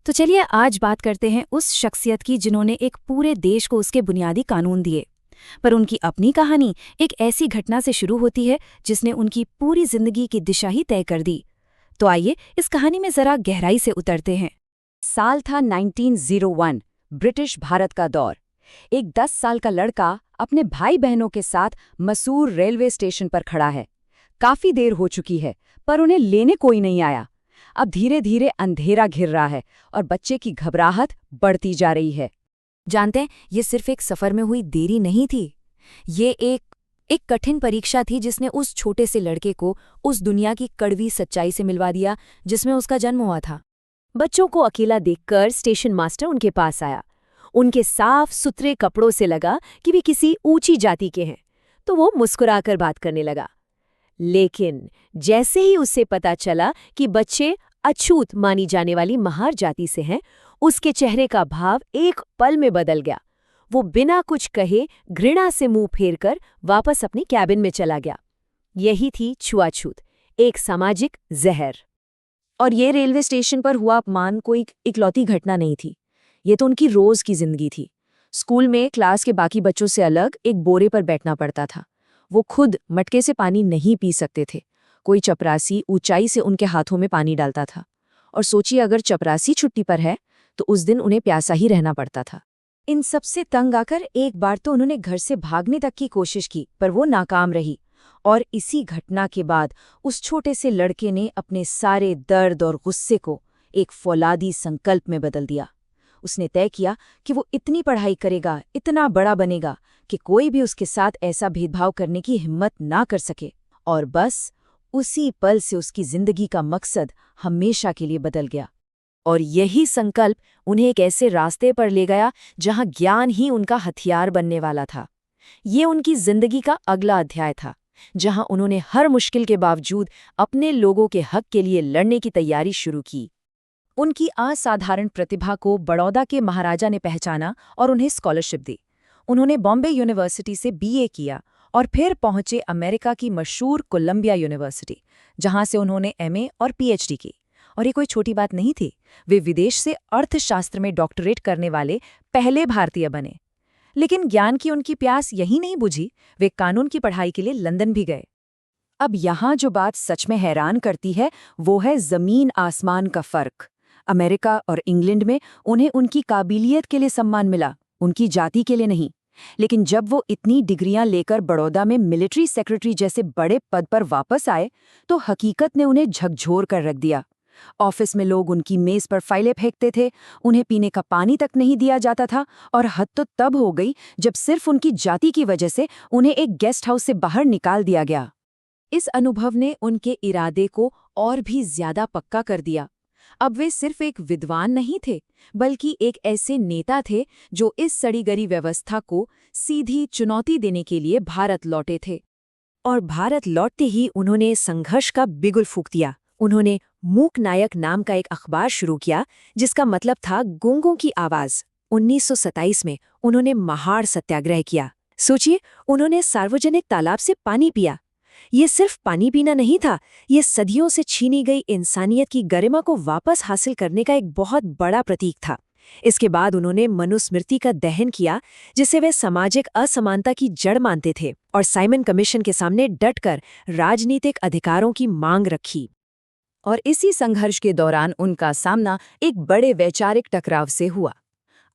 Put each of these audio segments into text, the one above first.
तो चलिए आज बात करते हैं उस शख्सियत की जिन्होंने एक पूरे देश को उसके बुनियादी कानून दिए। पर उनकी अपनी कहानी एक ऐसी घटना से शुरू होती है जिसने उनकी पूरी जिंदगी की दिशा ही तय कर दी। तो आइए इस कहानी में जरा गहराई से उतरते हैं। साल था 1901, ब्रिटिश भारत का दौर। एक 10 साल का लड़का अपने भाई बहनों के साथ मसूर रेलवे स्टेशन पर खड़ा है। काफी देर हो चुकी है, पर उन्हें लेने कोई नहीं आया। अब धीरे धीरे अंधेरा घिर रहा है और बच्चे की घबराहट बढ़ती जा रही है। जानते हैं, ये सिर्फ एक सफर में हुई देरी नहीं थी। ये एक कठिन परीक्षा थी जिसने उस छोटे से लड़के को उस दुनिया की कड़वी सच्चाई से मिलवा दिया जिसमें उसका जन्म हुआ था। बच्चों को अकेला देखकर स्टेशन मास्टर उनके पास आया। उनके साफ सुथरे कपड़ों से लगा कि वे किसी ऊंची जाति के हैं, तो वो मुस्कुराकर बात करने लगा। लेकिन जैसे ही उसे पता चला कि बच्चे अछूत मानी जाने वाली महार जाति से हैं, उसके चेहरे का भाव एक पल में बदल गया। वो बिना कुछ कहे घृणा से मुंह फेरकर वापस अपनी कैबिन में चला गया। यही थी छुआछूत, एक सामाजिक जहर। और ये रेलवे स्टेशन पर हुआ अपमान कोई इकलौती घटना नहीं थी। ये तो उनकी रोज की जिंदगी थी। स्कूल में क्लास के बाकी बच्चों से अलग एक बोरे पर बैठना पड़ता था। वो खुद मटके से पानी नहीं पी सकते थे। कोई चपरासी ऊंचाई से उनके हाथों में पानी डालता था। और सोचिए, अगर चपरासी छुट्टी पर है तो उस दिन उन्हें प्यासा ही रहना पड़ता था। इन सबसे तंग आकर एक बार तो उन्होंने घर से भागने तक की कोशिश की, पर वो नाकाम रही। और इसी घटना के बाद उस छोटे से लड़के ने अपने सारे दर्द और गुस्से को एक फौलादी संकल्प में बदल दिया। उसने तय किया कि वो इतनी पढ़ाई करेगा, इतना बड़ा बनेगा कि कोई भी उसके साथ ऐसा भेदभाव करने की हिम्मत ना कर सके। और बस उसी पल से उसकी जिंदगी का मकसद हमेशा के लिए बदल गया। और यही संकल्प उन्हें एक ऐसे रास्ते पर ले गया जहां ज्ञान ही उनका हथियार बनने वाला था। ये उनकी जिंदगी का अगला अध्याय था, जहां उन्होंने हर मुश्किल के बावजूद अपने लोगों के हक के लिए लड़ने की तैयारी शुरू की। उनकी असाधारण प्रतिभा को बड़ौदा के महाराजा ने पहचाना और उन्हें स्कॉलरशिप दी। उन्होंने बॉम्बे यूनिवर्सिटी से बीए किया और फिर पहुंचे अमेरिका की मशहूर कोलंबिया यूनिवर्सिटी, जहां से उन्होंने एमए और पीएचडी की। और ये कोई छोटी बात नहीं थी। वे विदेश से अर्थशास्त्र में डॉक्टरेट करने वाले पहले भारतीय बने। लेकिन ज्ञान की उनकी प्यास यहीं नहीं बुझी। वे कानून की पढ़ाई के लिए लंदन भी गए। अब यहाँ जो बात सच में हैरान करती है वो है जमीन आसमान का फर्क। अमेरिका और इंग्लैंड में उन्हें उनकी काबिलियत के लिए सम्मान मिला, उनकी जाति के लिए नहीं। लेकिन जब वो इतनी डिग्रियां लेकर बड़ौदा में मिलिट्री सेक्रेटरी जैसे बड़े पद पर वापस आए तो हकीकत ने उन्हें झकझोर कर रख दिया। ऑफिस में लोग उनकी मेज पर फाइलें फेंकते थे, उन्हें पीने का पानी तक नहीं दिया जाता था। और हद तो तब हो गई जब सिर्फ उनकी जाति की वजह से उन्हें एक गेस्ट हाउस से बाहर निकाल दिया गया। इस अनुभव ने उनके इरादे को और भी ज्यादा पक्का कर दिया। अब वे सिर्फ एक विद्वान नहीं थे, बल्कि एक ऐसे नेता थे जो इस सड़ीगरी व्यवस्था को सीधी चुनौती देने के लिए भारत लौटे थे। और भारत लौटते ही उन्होंने संघर्ष का बिगुल फूंक दिया। उन्होंने मूक नायक नाम का एक अखबार शुरू किया, जिसका मतलब था गूंगों की आवाज। 1927 में उन्होंने महाड़ सत्याग्रह किया। सोचिए, उन्होंने सार्वजनिक तालाब से पानी पिया। ये सिर्फ पानी पीना नहीं था, ये सदियों से छीनी गई इंसानियत की गरिमा को वापस हासिल करने का एक बहुत बड़ा प्रतीक था। इसके बाद उन्होंने मनुस्मृति का दहन किया, जिसे वे सामाजिक असमानता की जड़ मानते थे, और साइमन कमीशन के सामने डटकर राजनीतिक अधिकारों की मांग रखी। और इसी संघर्ष के दौरान उनका सामना एक बड़े वैचारिक टकराव से हुआ।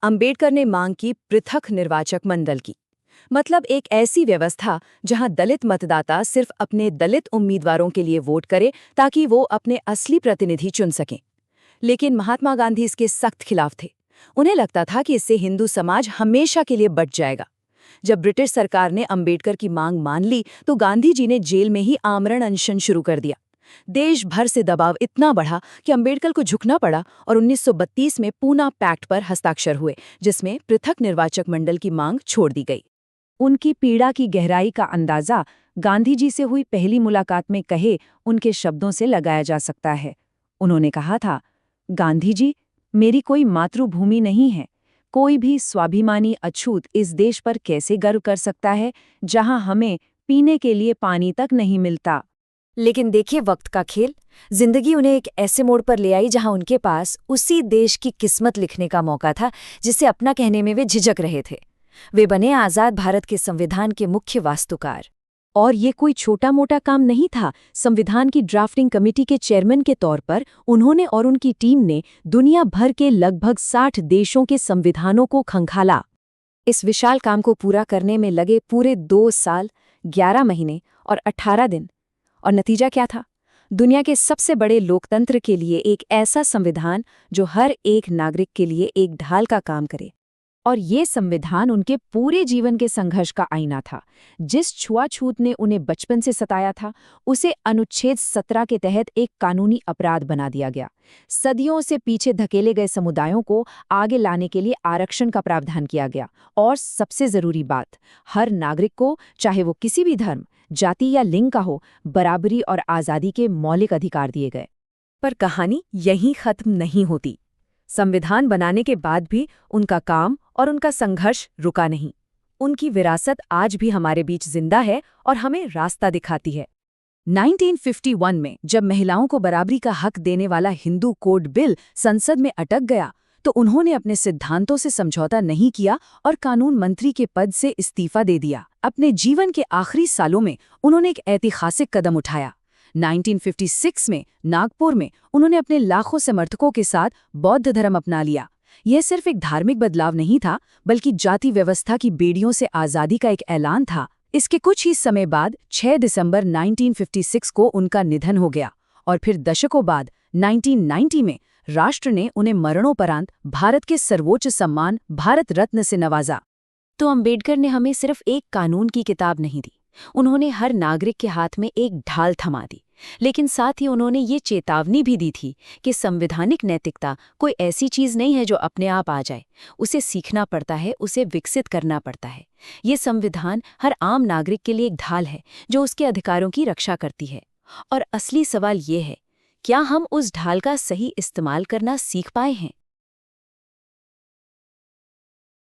अंबेडकर ने मांग की पृथक निर्वाचक मंडल की, मतलब एक ऐसी व्यवस्था जहां दलित मतदाता सिर्फ अपने दलित उम्मीदवारों के लिए वोट करे ताकि वो अपने असली प्रतिनिधि चुन सकें। लेकिन महात्मा गांधी इसके सख्त खिलाफ थे। उन्हें लगता था कि इससे हिंदू समाज हमेशा के लिए बट जाएगा। जब ब्रिटिश सरकार ने अंबेडकर की मांग मान ली तो गांधी जी ने जेल में ही आमरण अनशन शुरू कर दिया। देश भर से दबाव इतना बढ़ा कि अंबेडकर को झुकना पड़ा और 1932 में पूना पैक्ट पर हस्ताक्षर हुए, जिसमें पृथक निर्वाचक मंडल की मांग छोड़ दी गई। उनकी पीड़ा की गहराई का अंदाजा गांधी जी से हुई पहली मुलाकात में कहे उनके शब्दों से लगाया जा सकता है। उन्होंने कहा था, गांधी जी, मेरी कोई मातृभूमि नहीं है। कोई भी स्वाभिमानी अछूत इस देश पर कैसे गर्व कर सकता है जहां हमें पीने के लिए पानी तक नहीं मिलता। लेकिन देखिए वक्त का खेल, जिंदगी उन्हें एक ऐसे मोड़ पर ले आई जहां उनके पास उसी देश की किस्मत लिखने का मौका था जिसे अपना कहने में वे झिझक रहे थे। वे बने आज़ाद भारत के संविधान के मुख्य वास्तुकार। और ये कोई छोटा मोटा काम नहीं था। संविधान की ड्राफ्टिंग कमेटी के चेयरमैन के तौर पर उन्होंने और उनकी टीम ने दुनिया भर के लगभग 60 देशों के संविधानों को खंगाला। इस विशाल काम को पूरा करने में लगे पूरे 2 साल, 11 महीने और 18 दिन। और नतीजा क्या था? दुनिया के सबसे बड़े लोकतंत्र के लिए एक ऐसा संविधान जो हर एक नागरिक के लिए एक ढाल का काम करे। और ये संविधान उनके पूरे जीवन के संघर्ष का आईना था। जिस छुआछूत ने उन्हें बचपन से सताया था, उसे अनुच्छेद 17 के तहत एक कानूनी अपराध बना दिया गया। सदियों से पीछे धकेले गए समुदायों को आगे लाने के लिए आरक्षण का प्रावधान किया गया। और सबसे जरूरी बात, हर नागरिक को, चाहे वो किसी भी धर्म, जाति या लिंग का हो, बराबरी और आज़ादी के मौलिक अधिकार दिए गए। पर कहानी यहीं खत्म नहीं होती। संविधान बनाने के बाद भी उनका काम और उनका संघर्ष रुका नहीं। उनकी विरासत आज भी हमारे बीच जिंदा है और हमें रास्ता दिखाती है। 1951 में जब महिलाओं को बराबरी का हक देने वाला हिंदू कोड बिल संसद में अटक गया, तो उन्होंने अपने सिद्धांतों से समझौता नहीं किया और कानून मंत्री के पद से इस्तीफा दे दिया। अपने जीवन के आखिरी सालों में उन्होंने एक ऐतिहासिक कदम उठाया। 1956 में नागपुर में उन्होंने अपने लाखों समर्थकों के साथ बौद्ध धर्म अपना लिया। यह सिर्फ एक धार्मिक बदलाव नहीं था, बल्कि जाति व्यवस्था की बेड़ियों से आज़ादी का एक ऐलान था। इसके कुछ ही समय बाद 6 दिसंबर 1956 को उनका निधन हो गया और फिर दशकों बाद 1990 में राष्ट्र ने उन्हें मरणोपरांत भारत के सर्वोच्च सम्मान भारत रत्न से नवाजा। तो अंबेडकर ने हमें सिर्फ एक कानून की किताब नहीं दी, उन्होंने हर नागरिक के हाथ में एक ढाल थमा दी। लेकिन साथ ही उन्होंने ये चेतावनी भी दी थी कि संवैधानिक नैतिकता कोई ऐसी चीज़ नहीं है जो अपने आप आ जाए, उसे सीखना पड़ता है, उसे विकसित करना पड़ता है। ये संविधान हर आम नागरिक के लिए एक ढाल है जो उसके अधिकारों की रक्षा करती है। और असली सवाल ये है, क्या हम उस ढाल का सही इस्तेमाल करना सीख पाए हैं?